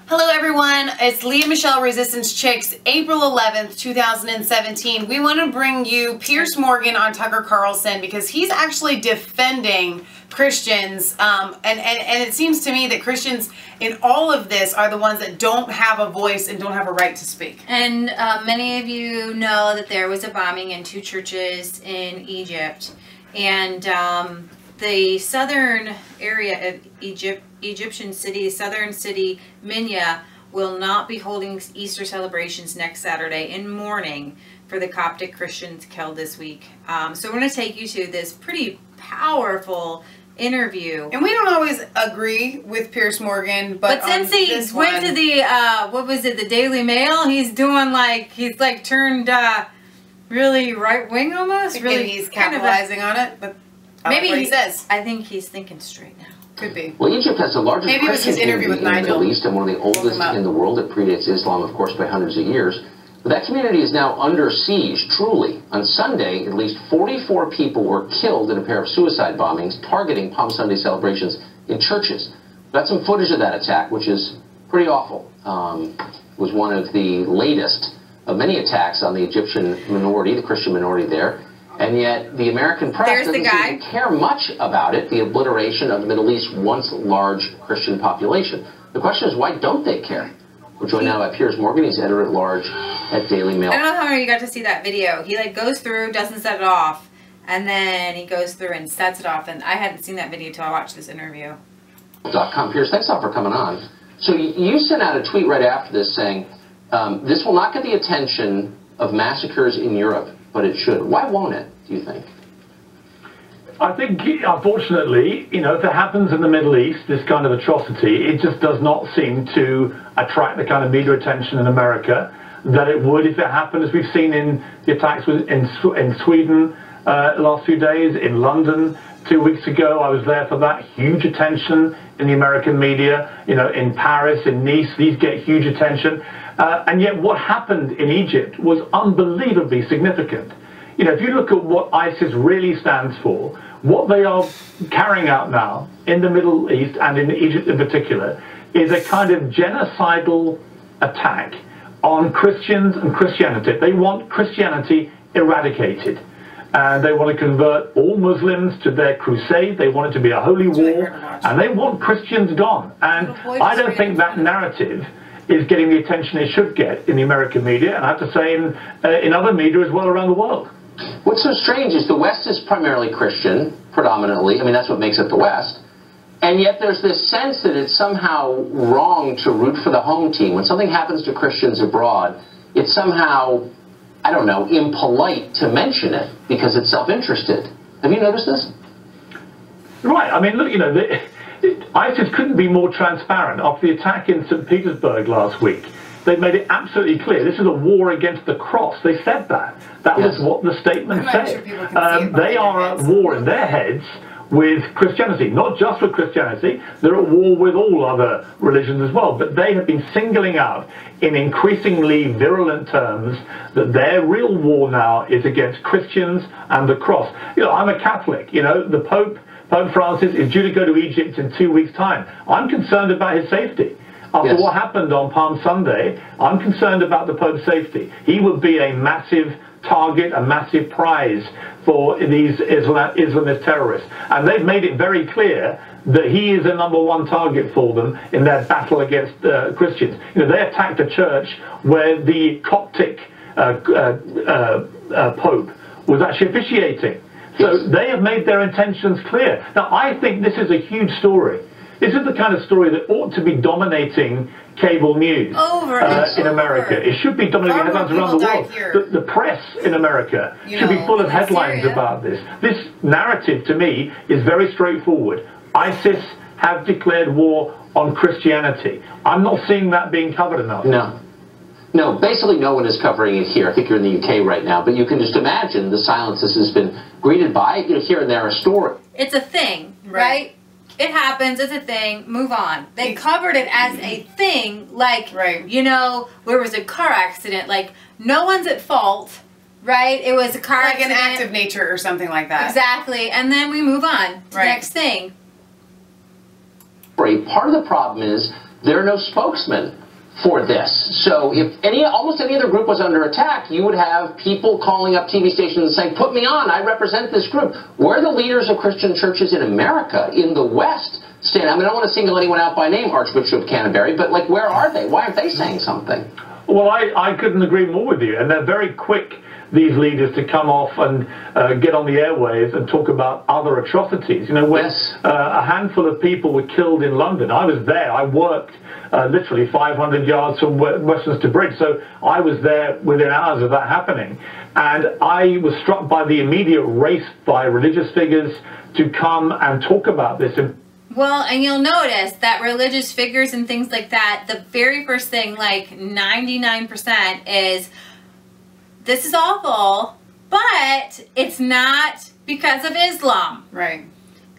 Hello everyone, it's Leah Michelle Resistance Chicks, April 11th, 2017. We want to bring you Piers Morgan on Tucker Carlson because he's actually defending Christians, and it seems to me that Christians in all of this are the ones that don't have a voice and don't have a right to speak. And many of you know that there was a bombing in 2 churches in Egypt, and the southern area of Egyptian city, southern city, Minya, will not be holding Easter celebrations next Saturday in mourning for the Coptic Christians killed this week. So we're going to take you to this pretty powerful interview. And we don't always agree with Piers Morgan, but since he went to the, what was it, the Daily Mail, he's doing like, he's like turned really right-wing almost. Really, he's capitalizing on it, but maybe he says. I think he's thinking straight now. Could be. Well, Egypt has the largest Maybe it was his interview with Nigel in the Middle East and one of the oldest in the world. It predates Islam, of course, by hundreds of years. But that community is now under siege, truly. On Sunday, at least 44 people were killed in a pair of suicide bombings targeting Palm Sunday celebrations in churches. Got some footage of that attack, which is pretty awful. It was one of the latest of many attacks on the Egyptian minority, the Christian minority there. And yet the American press doesn't seem to care much about it, the obliteration of the Middle East's once large Christian population. The question is, why don't they care? We're joined now by Piers Morgan. He's editor-at-large at Daily Mail. I don't know how many of you got to see that video. He like goes through, doesn't set it off, and then he goes through and sets it off. And I hadn't seen that video until I watched this interview. Piers, thanks a lot for coming on. So you sent out a tweet right after this saying, this will not get the attention of massacres in Europe, but it should. Why won't it, do you think? I think, unfortunately, you know, if it happens in the Middle East, this kind of atrocity, it just does not seem to attract the kind of media attention in America that it would if it happened, as we've seen in the attacks in Sweden the last few days, in London 2 weeks ago. I was there for that. Huge attention in the American media, you know, in Paris, in Nice, these get huge attention. And yet what happened in Egypt was unbelievably significant. You know, if you look at what ISIS really stands for, what they are carrying out now in the Middle East and in Egypt in particular is a kind of genocidal attack on Christians and Christianity. They want Christianity eradicated. And they want to convert all Muslims to their crusade. They want it to be a holy war. And they want Christians gone. And I don't think that narrative is getting the attention it should get in the American media, and I have to say in other media as well around the world. What's so strange is the West is primarily Christian, predominantly. I mean, that's what makes it the West. And yet there's this sense that it's somehow wrong to root for the home team. When something happens to Christians abroad, it's somehow, I don't know, impolite to mention it because it's self-interested. Have you noticed this? Right. I mean, look, you know, ISIS couldn't be more transparent. After the attack in St. Petersburg last week, they made it absolutely clear this is a war against the cross. They said that. That was what the statement said. They are at war in their heads with Christianity, not just with Christianity. They're at war with all other religions as well. But they have been singling out in increasingly virulent terms that their real war now is against Christians and the cross. You know, I'm a Catholic. You know, the Pope Francis is due to go to Egypt in 2 weeks' time. I'm concerned about his safety. After what happened on Palm Sunday, I'm concerned about the Pope's safety. He would be a massive target, a massive prize for these Islamist terrorists. And they've made it very clear that he is a #1 target for them in their battle against Christians. You know, they attacked a church where the Coptic Pope was actually officiating. So they have made their intentions clear. Now, I think this is a huge story. This is the kind of story that ought to be dominating cable news in America. It should be dominating headlines around the world. The press in America should be full of headlines about this. This narrative, to me, is very straightforward. ISIS have declared war on Christianity. I'm not seeing that being covered enough. No, basically no one is covering it here. I think you're in the UK right now, but you can just imagine the silence this has been greeted by. You know, here and there a story. It's a thing, right? It happens, it's a thing, move on. They covered it as a thing, like, you know, where was a car accident, like, no one's at fault, right? It was a car accident. Like an act of nature or something like that. Exactly, and then we move on to the next thing. Part of the problem is there are no spokesmen for this. So if almost any other group was under attack, you would have people calling up TV stations and saying, put me on, I represent this group. Where are the leaders of Christian churches in America, in the West, stand? I mean, I don't want to single anyone out by name, Archbishop of Canterbury, but like, where are they? Why aren't they saying something? Well, I couldn't agree more with you, and they're very quick, these leaders, to come off and get on the airwaves and talk about other atrocities. You know, when a handful of people were killed in London, I was there. I worked literally 500 yards from Westminster Bridge, so I was there within hours of that happening. And I was struck by the immediate race by religious figures to come and talk about this. Well, and you'll notice that religious figures and things like that, the very first thing, like 99%, is this is awful, but it's not because of Islam. Right.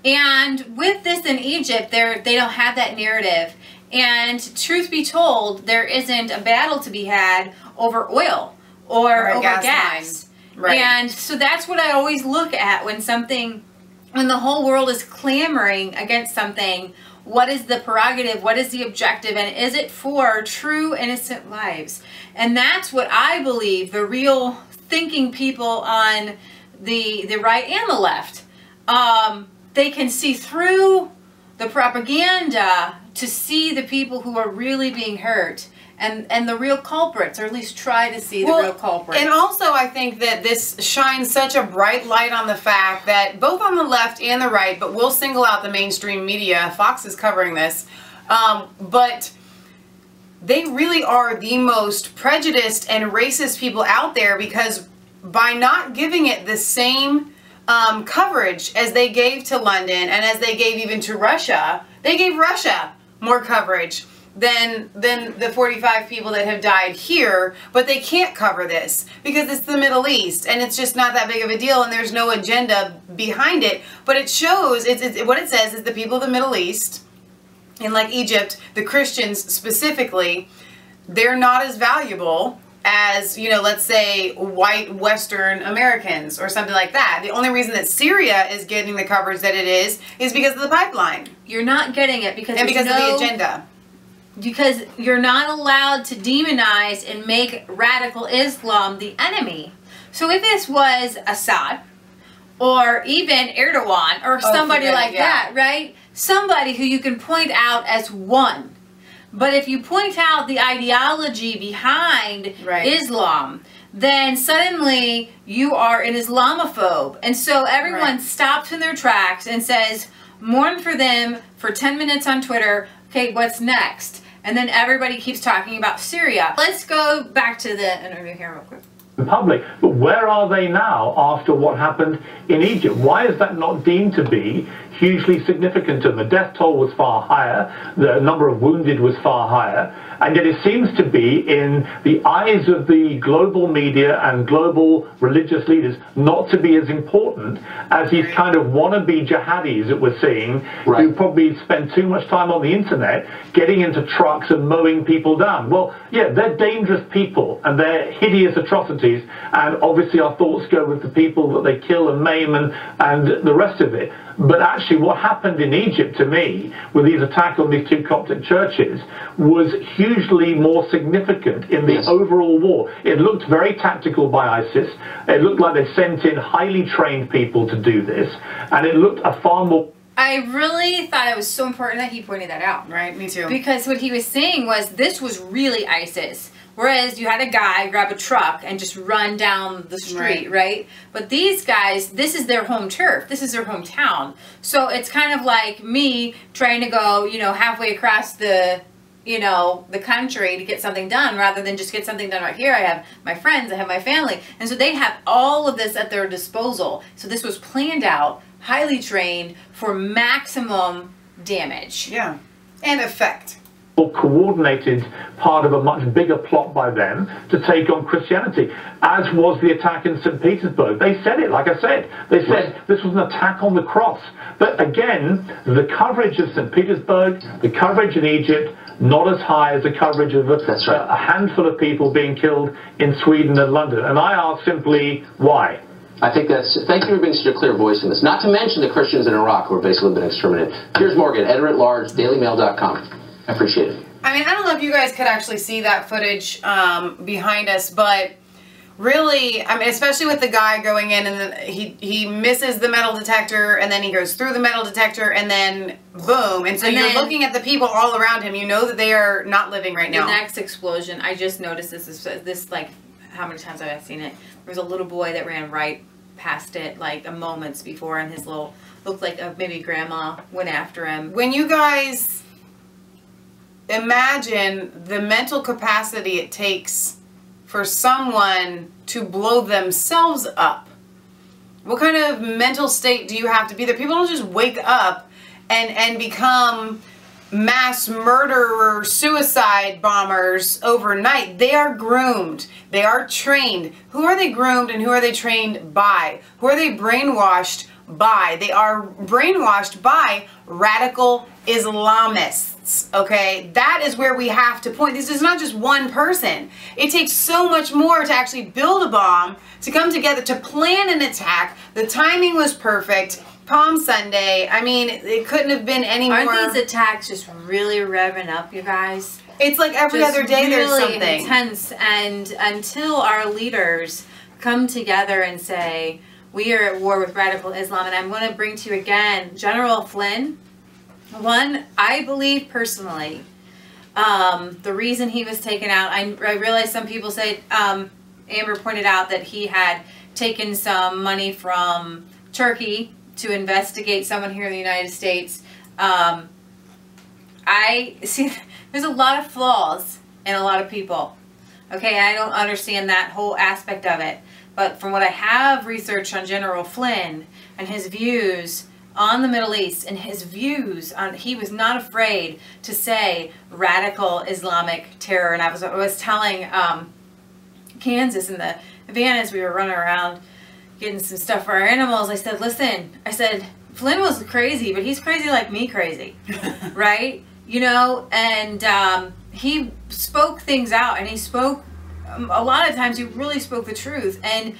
And with this in Egypt, they don't have that narrative. And truth be told, there isn't a battle to be had over oil or over gas. Right. And so that's what I always look at when the whole world is clamoring against something. What is the prerogative? What is the objective? And is it for true innocent lives? And that's what I believe the real thinking people on the right and the left, they can see through the propaganda to see the people who are really being hurt and the real culprits, or at least try to see the real culprits. And also I think that this shines such a bright light on the fact that both on the left and the right, but we'll single out the mainstream media, Fox is covering this, but they really are the most prejudiced and racist people out there, because by not giving it the same coverage as they gave to London and as they gave even to Russia, they gave Russia more coverage than the 45 people that have died here, but they can't cover this because it's the Middle East and it's just not that big of a deal and there's no agenda behind it. But it shows, what it says is the people of the Middle East, in like Egypt, the Christians specifically, they're not as valuable as, you know, let's say white Western Americans or something like that. The only reason that Syria is getting the coverage that it is because of the pipeline. You're not getting it because of the agenda. Because you're not allowed to demonize and make radical Islam the enemy. So if this was Assad or even Erdogan or somebody like that, right? Somebody who you can point out as one. But if you point out the ideology behind Islam, then suddenly you are an Islamophobe. And so everyone stops in their tracks and says, mourn for them for 10 minutes on Twitter. Okay, what's next? And then everybody keeps talking about Syria. Let's go back to the interview here real quick. In public, but where are they now after what happened in Egypt? Why is that not deemed to be hugely significant? And the death toll was far higher, the number of wounded was far higher, and yet it seems to be in the eyes of the global media and global religious leaders not to be as important as these kind of wannabe jihadis that we're seeing, who probably spend too much time on the internet getting into trucks and mowing people down. Well, yeah, they're dangerous people and they're hideous atrocities, and obviously our thoughts go with the people that they kill and maim and the rest of it. But actually what happened in Egypt, to me, with these attacks on these 2 Coptic churches, was hugely more significant in the overall war. It looked very tactical by ISIS. It looked like they sent in highly trained people to do this. And it looked a far more... I really thought it was so important that he pointed that out. Right, me too. Because what he was saying was this was really ISIS. Whereas you had a guy grab a truck and just run down the street, right? But these guys, this is their home turf. This is their hometown. So it's kind of like me trying to go, you know, halfway across the, you know, the country to get something done rather than just get something done right here. I have my friends, I have my family. And so they have all of this at their disposal. So this was planned out, highly trained for maximum damage. Yeah, and effect. Coordinated part of a much bigger plot by them to take on Christianity, as was the attack in St. Petersburg. They said it, like I said. They said this was an attack on the cross. But again, the coverage of St. Petersburg, the coverage in Egypt, not as high as the coverage of a handful of people being killed in Sweden and London. And I ask simply, why? I think thank you for being such a clear voice in this. Not to mention the Christians in Iraq who have basically been exterminated. Piers Morgan, editor-at-large, dailymail.com. I appreciate it. I mean, I don't know if you guys could actually see that footage behind us, but really, I mean, especially with the guy going in and then he misses the metal detector and then he goes through the metal detector and then boom. And so you're looking at the people all around him. You know that they are not living right now. The next explosion, I just noticed this like, how many times have I seen it? There was a little boy that ran right past it like a moments before, and his little, looked like maybe grandma went after him. When you guys imagine the mental capacity it takes for someone to blow themselves up, what kind of mental state do you have to be there? People don't just wake up and become mass murderer, suicide bombers overnight. They are groomed. They are trained. Who are they groomed and who are they trained by? Who are they brainwashed by? They are brainwashed by radical Islamists, okay? That is where we have to point. This is not just one person. It takes so much more to actually build a bomb, to come together, to plan an attack. The timing was perfect. Palm Sunday. I mean, it couldn't have been any more. Aren't these attacks just really revving up, you guys? It's like every other day there's something. Really intense, and until our leaders come together and say, we are at war with radical Islam, and I'm going to bring to you again, General Flynn. One, I believe personally, the reason he was taken out, I realize some people say, Amber pointed out that he had taken some money from Turkey to investigate someone here in the United States. I see there's a lot of flaws in a lot of people. Okay, I don't understand that whole aspect of it. But from what I have researched on General Flynn and his views on the Middle East and his views on, he was not afraid to say radical Islamic terror. And I was telling Kansas in the van as we were running around getting some stuff for our animals, I said, listen, I said, Flynn was crazy, but he's crazy like me crazy, right? You know, and he spoke things out, and he spoke, a lot of times he really spoke the truth. And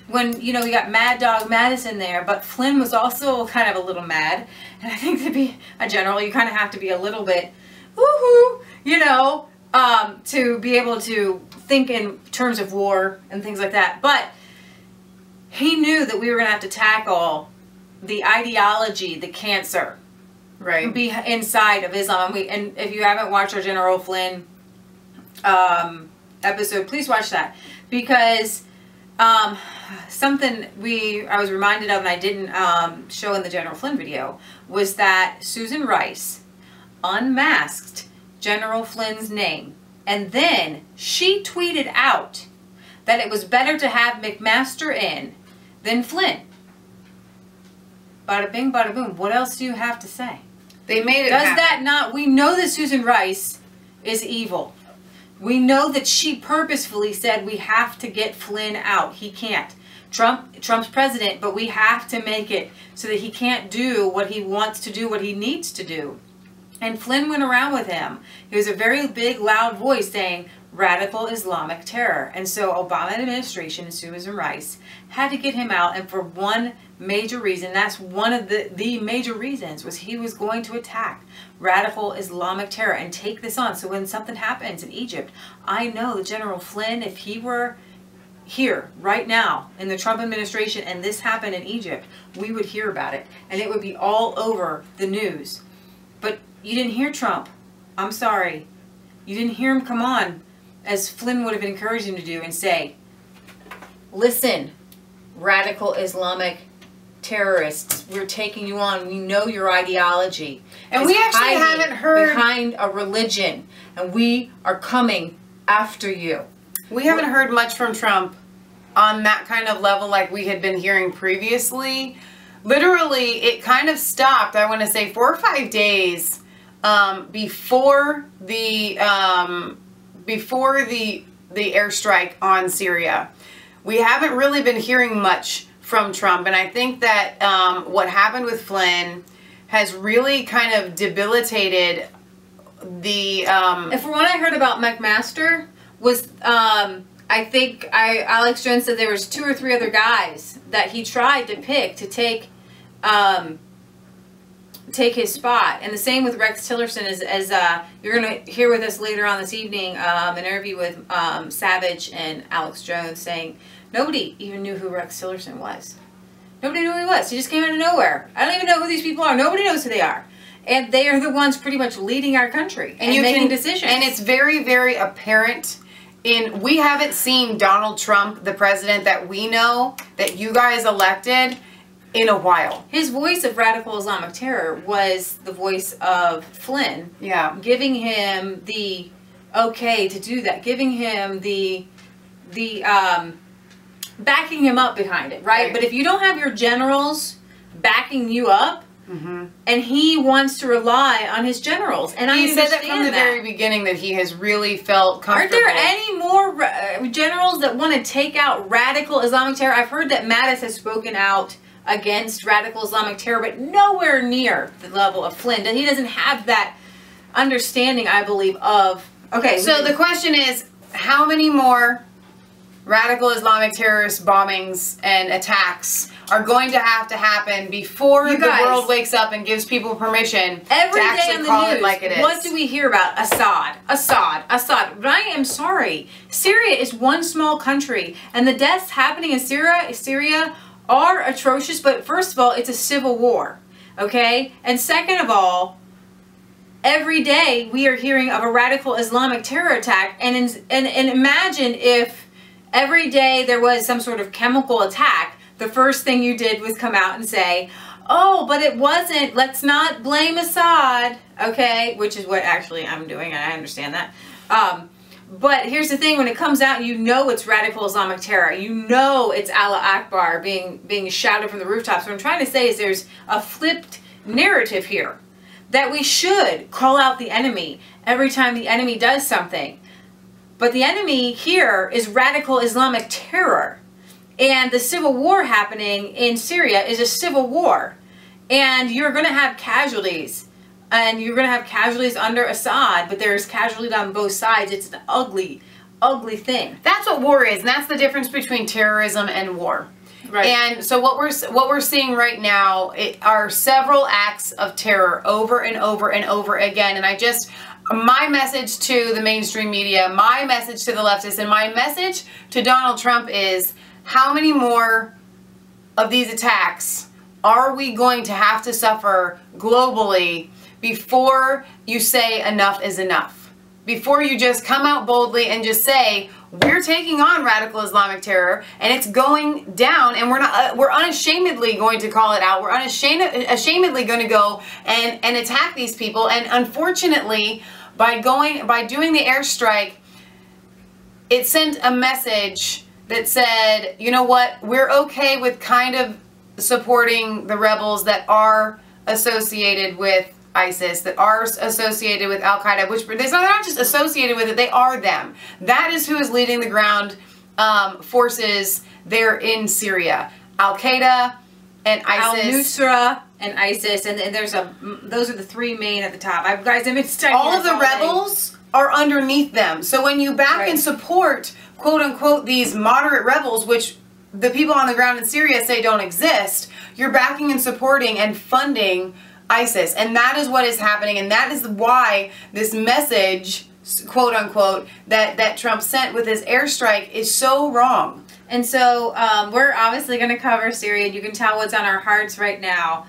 when, you know, we got Mad Dog Madison there, but Flynn was also kind of a little mad. And I think to be a general, you kind of have to be a little bit, woohoo, you know, to be able to think in terms of war and things like that. But he knew that we were going to have to tackle the ideology, the cancer, right, be inside of Islam. And if you haven't watched our General Flynn episode, please watch that, because something I was reminded of and I didn't show in the General Flynn video was that Susan Rice unmasked General Flynn's name, and then she tweeted out that it was better to have McMaster in than Flynn. Bada bing, bada boom. What else do you have to say? They made it happen. Does that not? We know that Susan Rice is evil. We know that she purposefully said we have to get Flynn out. He can't. Trump's president, but we have to make it so that he can't do what he wants to do, what he needs to do. And Flynn went around with him. He was a very big, loud voice saying radical Islamic terror. And so Obama administration and Susan Rice had to get him out, and for one major reason, that's one of the major reasons, was he was going to attack radical Islamic terror and take this on. So when something happens in Egypt, I know that General Flynn, if he were here right now in the Trump administration and this happened in Egypt, we would hear about it and it would be all over the news. But you didn't hear Trump. I'm sorry. You didn't hear him come on, as Flynn would have encouraged him to do, and say, listen, radical Islamic terrorists, we're taking you on. We know your ideology. And we actually haven't heard behind a religion, and we are coming after you. We haven't heard much from Trump on that kind of level like we had been hearing previously. Literally, it kind of stopped, I want to say 4 or 5 days before the airstrike on Syria. We haven't really been hearing much from Trump, and I think that what happened with Flynn has really kind of debilitated the... And from what I heard about McMaster was, I think Alex Jones said there was 2 or 3 other guys that he tried to pick to take take his spot. And the same with Rex Tillerson, as you're going to hear with us later on this evening, an interview with Savage and Alex Jones saying nobody even knew who Rex Tillerson was. Nobody knew who he was. He just came out of nowhere. I don't even know who these people are. Nobody knows who they are. And they are the ones pretty much leading our country and making decisions. And it's very, very apparent. We haven't seen Donald Trump, the president that we know, that you guys elected, in a while. His voice of radical Islamic terror was the voice of Flynn. Yeah. Giving him the okay to do that. Giving him the backing him up behind it, right? But if you don't have your generals backing you up, and he wants to rely on his generals, and I understand said that from the very beginning that he has really felt comfortable. Aren't there any more generals that want to take out radical Islamic terror? I've heard that Mattis has spoken out against radical Islamic terror, but nowhere near the level of Flynn. He doesn't have that understanding, I believe, of... Okay. So the question is, how many more radical Islamic terrorist bombings and attacks are going to happen before the world wakes up and gives people permission to actually call it like it is? What do we hear about? Assad. But I am sorry. Syria is one small country, and the deaths happening in Syria are atrocious. But first of all, it's a civil war, okay? And second of all, every day we are hearing of a radical Islamic terror attack, and imagine if every day there was some sort of chemical attack, the first thing you did was come out and say, oh, but it wasn't, let's not blame Assad, okay? Which is what actually I'm doing, and I understand that. But here's the thing, when it comes out, you know it's radical Islamic terror. You know it's Allah Akbar being shouted from the rooftops. What I'm trying to say is there's a flipped narrative here, that we should call out the enemy every time the enemy does something. But the enemy here is radical Islamic terror. And the civil war happening in Syria is a civil war. And you're going to have casualties. And you're going to have casualties under Assad, but there's casualties on both sides. It's an ugly, ugly thing. That's what war is, and that's the difference between terrorism and war. Right. And so what we're seeing right now are several acts of terror over and over and over again. And my message to the mainstream media, my message to the leftists, and my message to Donald Trump is, how many more of these attacks are we going to have to suffer globally before you say enough is enough? Before you just come out boldly and just say, we're taking on radical Islamic terror and it's going down, and we're unashamedly going to call it out. We're unashamedly going to go and attack these people. And unfortunately, by doing the airstrike, it sent a message that said, you know what, we're okay with kind of supporting the rebels that are associated with ISIS, that are associated with Al-Qaeda, which they're not just associated with it, they are them. That is who is leading the ground forces there in Syria. Al-Qaeda and ISIS. Al-Nusra and ISIS, and those are the three main at the top. Guys, I've been studying all of the rebels are underneath them. So when you back and support, quote unquote, these moderate rebels, which the people on the ground in Syria say don't exist, you're backing and supporting and funding ISIS. And that is what is happening, and that is why this message, quote unquote, that Trump sent with his airstrike is so wrong. And so we're obviously going to cover Syria. You can tell what's on our hearts right now.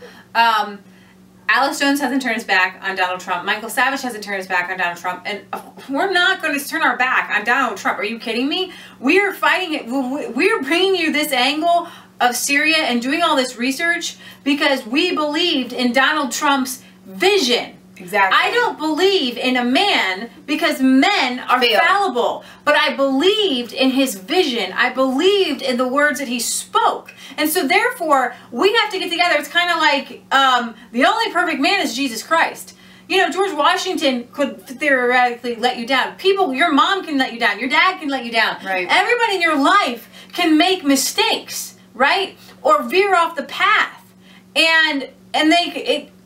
Alex Jones hasn't turned his back on Donald Trump. Michael Savage hasn't turned his back on Donald Trump. And we're not going to turn our back on Donald Trump. Are you kidding me? We are fighting it. We're bringing you this angle of Syria and doing all this research because we believed in Donald Trump's vision. Exactly. I don't believe in a man because men are fallible, but I believed in his vision. I believed in the words that he spoke. And so therefore, we have to get together. It's kind of like the only perfect man is Jesus Christ. You know, George Washington could theoretically let you down. People, your mom can let you down. Your dad can let you down. Right. Everybody in your life can make mistakes, right? Or veer off the path. And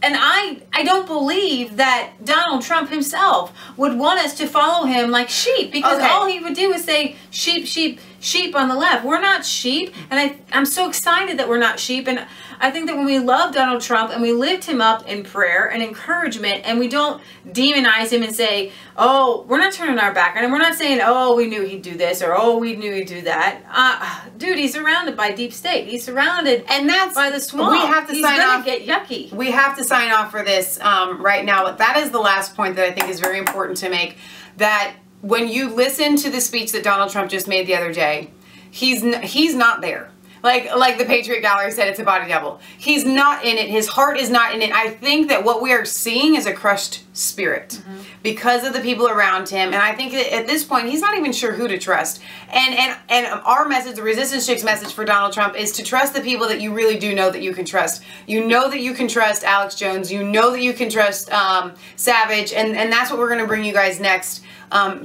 And I don't believe that Donald Trump himself would want us to follow him like sheep, because all he would do is say sheep, sheep, sheep on the left. We're not sheep, and I'm so excited that we're not sheep. And I think that when we love Donald Trump and we lift him up in prayer and encouragement, and we don't demonize him and say, oh, we're not turning our back on him. We're not saying, oh, we knew he'd do this, or oh, we knew he'd do that. Dude, he's surrounded by deep state. He's surrounded by the swamp. We have to sign off. Get yucky. We have to sign off for this right now. But that is the last point that I think is very important to make. That when you listen to the speech that Donald Trump just made the other day, he's not there. Like the Patriot Gallery said, it's a body double. He's not in it. His heart is not in it. I think that what we are seeing is a crushed spirit because of the people around him. And I think that at this point, he's not even sure who to trust. And our message, the Resistance Chicks message for Donald Trump, is to trust the people that you really do know that you can trust. You know that you can trust Alex Jones. You know that you can trust Savage. And that's what we're going to bring you guys next.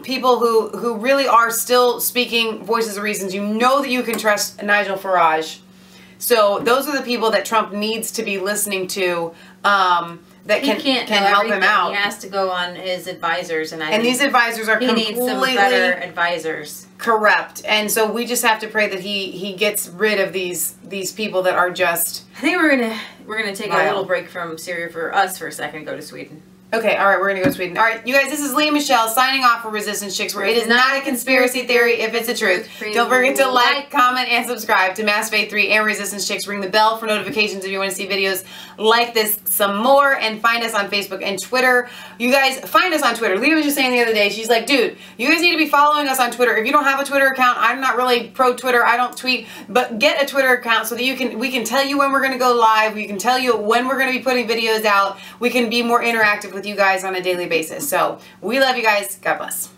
People who really are still speaking voices of reasons. You know that you can trust Nigel Farage. So those are the people that Trump needs to be listening to, that can help him out. He has to go on his advisors, and these advisors are completely needs some better advisors. Corrupt. And so we just have to pray that he gets rid of these people that are just. I think we're gonna take a little break from Syria for us for a second and go to Sweden. Okay, all right, we're going to go to Sweden. All right, you guys, this is Leah Michelle signing off for Resistance Chicks, where it is not a conspiracy theory if it's a truth. Don't forget to like, comment, and subscribe to Mass Faith 3 and Resistance Chicks. Ring the bell for notifications if you want to see videos like this some more, and find us on Facebook and Twitter. You guys, find us on Twitter. Leah was just saying the other day, she's like, dude, you guys need to be following us on Twitter. If you don't have a Twitter account, I'm not really pro-Twitter. I don't tweet, but get a Twitter account so that we can tell you when we're going to go live. We can tell you when we're going to be putting videos out. We can be more interactive with you guys on a daily basis. So we love you guys. God bless.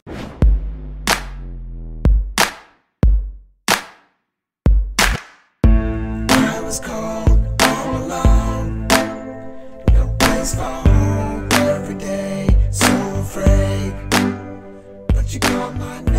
I was cold all alone, no place for home every day, so afraid, but you called my name.